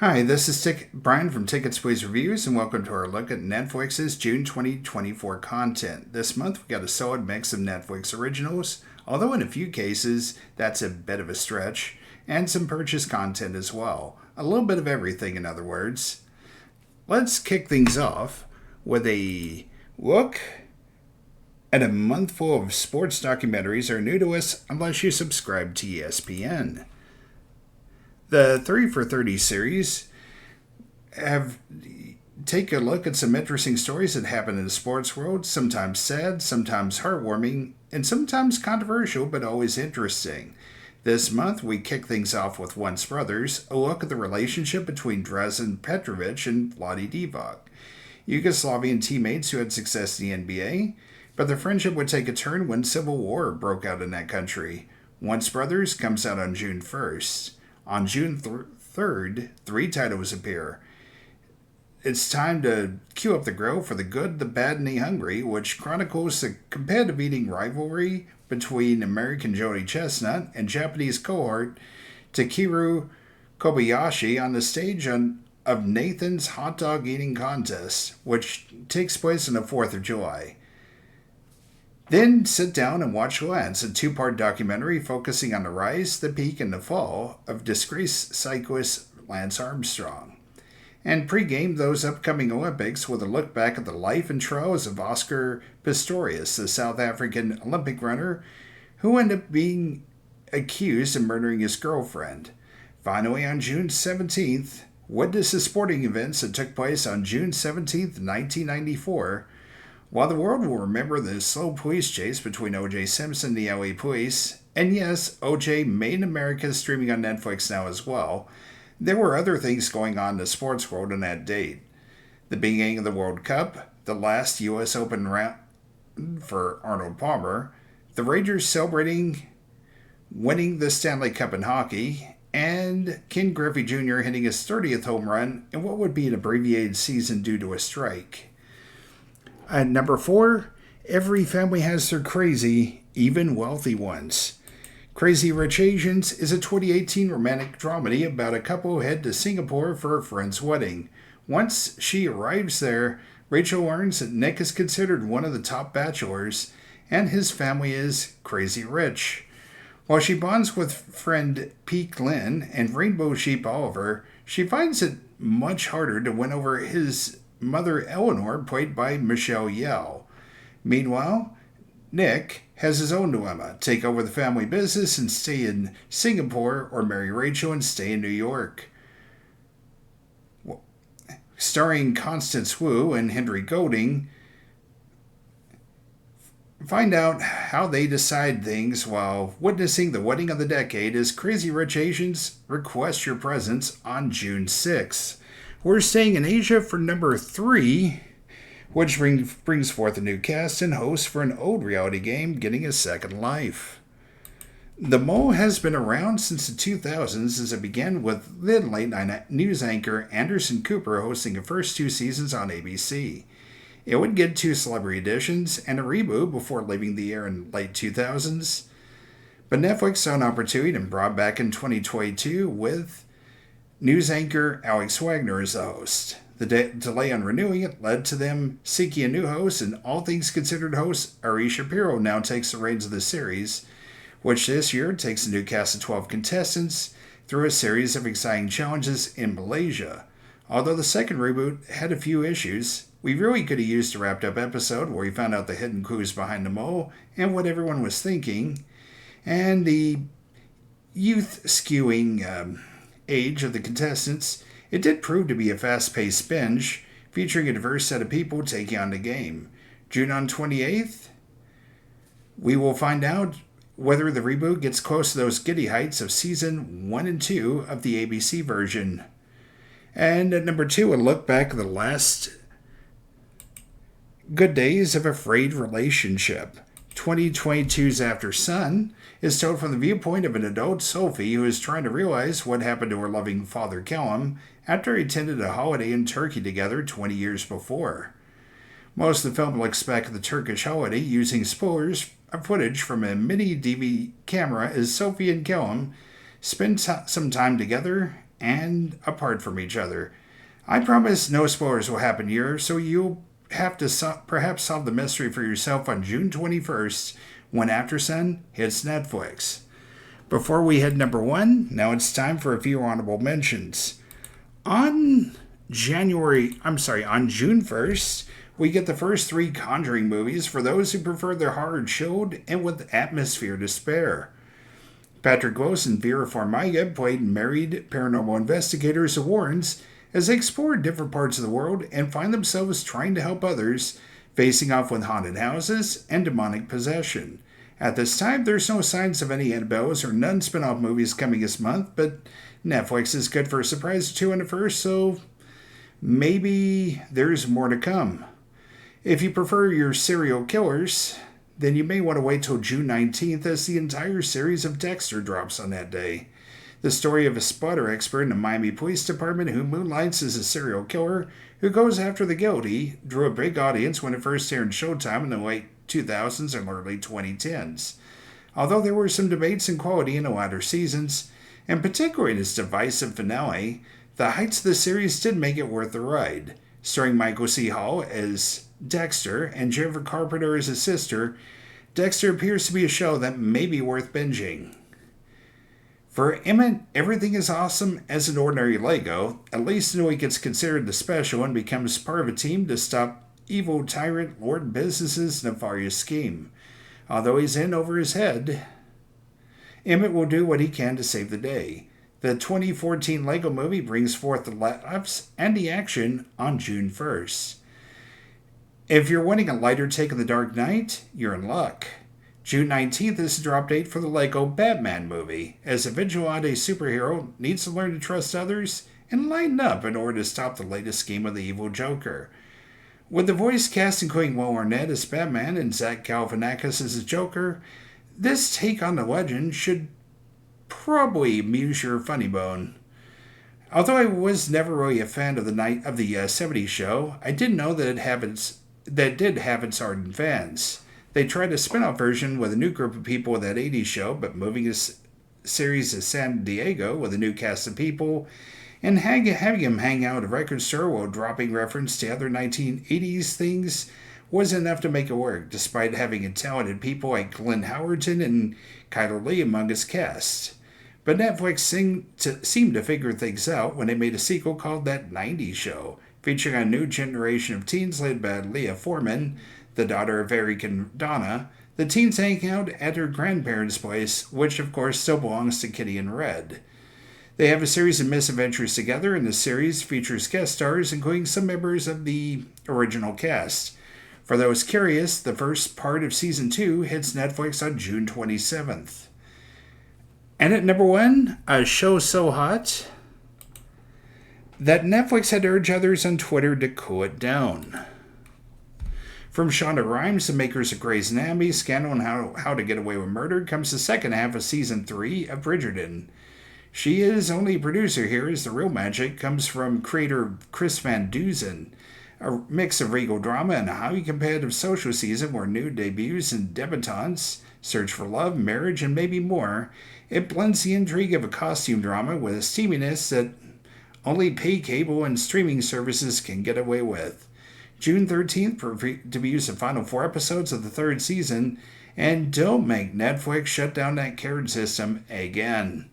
Hi, this is Brian from Tickets Please Reviews, and welcome to our look at Netflix's June 2024 content. This month, we got a solid mix of Netflix originals, although in a few cases, that's a bit of a stretch, and some purchase content as well. A little bit of everything, in other words. Let's kick things off with a look at a month full of sports documentaries are new to us unless you subscribe to ESPN. The 3 for 30 series have take a look at some interesting stories that happen in the sports world, sometimes sad, sometimes heartwarming, and sometimes controversial, but always interesting. This month, we kick things off with Once Brothers, a look at the relationship between Drazen Petrovic and Vlade Divac, Yugoslavian teammates who had success in the NBA, but their friendship would take a turn when civil war broke out in that country. Once Brothers comes out on June 1st. On June 3rd, 3 titles appear. It's time to cue up the grill for The Good, the Bad, and the Hungry, which chronicles the competitive eating rivalry between American Jody Chestnut and Japanese cohort Takeru Kobayashi on the stage of Nathan's Hot Dog Eating Contest, which takes place on the 4th of July. Then sit down and watch Lance, a 2-part documentary focusing on the rise, the peak, and the fall of disgraced cyclist Lance Armstrong. And pregame those upcoming Olympics with a look back at the life and trials of Oscar Pistorius, the South African Olympic runner who ended up being accused of murdering his girlfriend. Finally, on June 17th, witness the sporting events that took place on June 17th, 1994, while the world will remember the slow police chase between O.J. Simpson and the LA police, and yes, O.J. made in America streaming on Netflix now as well, there were other things going on in the sports world on that date. The beginning of the World Cup, the last U.S. Open round for Arnold Palmer, the Rangers celebrating winning the Stanley Cup in hockey, and Ken Griffey Jr. hitting his 30th home run in what would be an abbreviated season due to a strike. At number 4, every family has their crazy, even wealthy ones. Crazy Rich Asians is a 2018 romantic dramedy about a couple who head to Singapore for a friend's wedding. Once she arrives there, Rachel learns that Nick is considered one of the top bachelors, and his family is crazy rich. While she bonds with friend Peak Lynn and Rainbow Sheep Oliver, she finds it much harder to win over his mother Eleanor, played by Michelle Yeoh. Meanwhile, Nick has his own dilemma: take over the family business and stay in Singapore, or marry Rachel and stay in New York. Starring Constance Wu and Henry Golding, find out how they decide things while witnessing the wedding of the decade as Crazy Rich Asians request your presence on June 6th. We're staying in Asia for number 3, which brings forth a new cast and host for an old reality game getting a second life. The Mole has been around since the 2000s, as it began with then late-night news anchor Anderson Cooper hosting the first 2 seasons on ABC. It would get 2 celebrity editions and a reboot before leaving the air in late 2000s, but Netflix saw an opportunity and brought back in 2022 with news anchor Alex Wagner as the host. The delay on renewing it led to them seeking a new host, and all things considered host Ari Shapiro now takes the reins of the series, which this year takes a new cast of 12 contestants through a series of exciting challenges in Malaysia. Although the second reboot had a few issues, we really could have used a wrapped-up episode where we found out the hidden clues behind the mole and what everyone was thinking, and the youth-skewing age of the contestants. It did prove to be a fast-paced binge, featuring a diverse set of people taking on the game. June 28th, we will find out whether the reboot gets close to those giddy heights of season 1 and 2 of the ABC version. And at number 2, a look back at the last good days of a frayed relationship. 2022's After Sun is told from the viewpoint of an adult Sophie who is trying to realize what happened to her loving father Callum after he attended a holiday in Turkey together 20 years before. Most of the film looks back at the Turkish holiday using spoilers of footage from a mini DV camera as Sophie and Callum spend some time together and apart from each other. I promise no spoilers will happen here, so you'll have to perhaps solve the mystery for yourself on June 21st when Aftersun hits Netflix. Before we hit number one, now it's time for a few honorable mentions. On June 1st, we get the first three Conjuring movies for those who prefer their horror chilled and with atmosphere to spare. Patrikios and Vera Farmiga played married paranormal investigators of Warrens as they explore different parts of the world and find themselves trying to help others, facing off with haunted houses and demonic possession. At this time, there's no signs of any Annabelles or Nun spin-off movies coming this month, but Netflix is good for a surprise or two in the first, so maybe there's more to come. If you prefer your serial killers, then you may want to wait till June 19th as the entire series of Dexter drops on that day. The story of a spotter expert in the Miami Police Department who moonlights as a serial killer who goes after the guilty drew a big audience when it first aired on Showtime in the late 2000s and early 2010s. Although there were some debates in quality in the latter seasons, and particularly in its divisive finale, the heights of the series did make it worth the ride. Starring Michael C. Hall as Dexter and Jennifer Carpenter as his sister, Dexter appears to be a show that may be worth binging. For Emmett, everything is awesome as an ordinary Lego, at least until he gets considered the special and becomes part of a team to stop evil tyrant Lord Business's nefarious scheme. Although he's in over his head, Emmett will do what he can to save the day. The 2014 Lego movie brings forth the laughs and the action on June 1st. If you're wanting a lighter take on The Dark Knight, you're in luck. June 19th is the drop date for the Lego Batman movie, as a vigilante superhero needs to learn to trust others and lighten up in order to stop the latest scheme of the evil Joker. With the voice cast including Will Arnett as Batman and Zach Galifianakis as the Joker, this take on the legend should probably amuse your funny bone. Although I was never really a fan of the 70s show, I did know that it did have its ardent fans. They tried a spin-off version with a new group of people of that 80s show, but moving this series to San Diego with a new cast of people and having him hang out at a record store while dropping reference to other 1980s things wasn't enough to make it work, despite having talented people like Glenn Howerton and Kyler Lee among its cast. But Netflix seemed to figure things out when they made a sequel called That 90s Show, featuring a new generation of teens led by Leah Foreman, the daughter of Eric and Donna. The teens hang out at her grandparents' place, which of course still belongs to Kitty and Red. They have a series of misadventures together, and the series features guest stars, including some members of the original cast. For those curious, the first part of Season 2 hits Netflix on June 27th. And at number one, a show so hot that Netflix had to urge others on Twitter to cool it down. From Shonda Rhimes, the makers of Grey's Anatomy, Scandal, and How to Get Away with Murder, comes the second half of Season 3 of Bridgerton. She is only a producer here, as the real magic comes from creator Chris Van Dusen. A mix of regal drama and a highly competitive social season where new debuts and debutantes search for love, marriage, and maybe more. It blends the intrigue of a costume drama with a steaminess that only pay cable and streaming services can get away with. June 13th debuts the final 4 episodes of the 3rd season, and don't make Netflix shut down that carrot system again.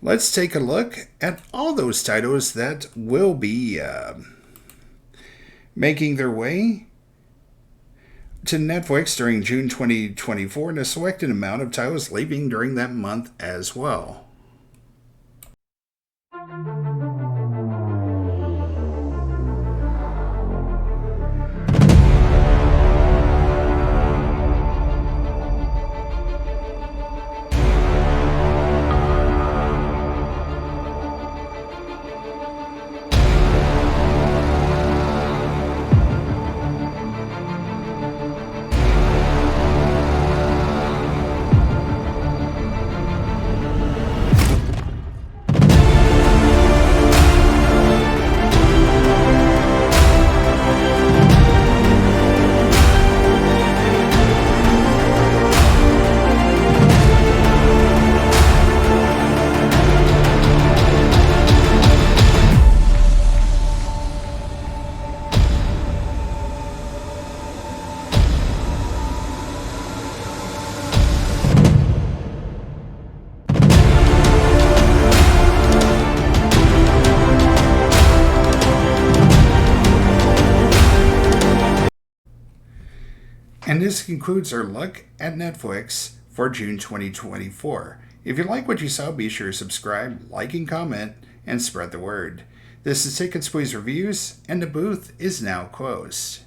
Let's take a look at all those titles that will be making their way to Netflix during June 2024, and a selected amount of titles leaving during that month as well. And this concludes our look at Netflix for June 2024. If you like what you saw, be sure to subscribe, like, and comment, and spread the word. This is Tickets Please Reviews, and the booth is now closed.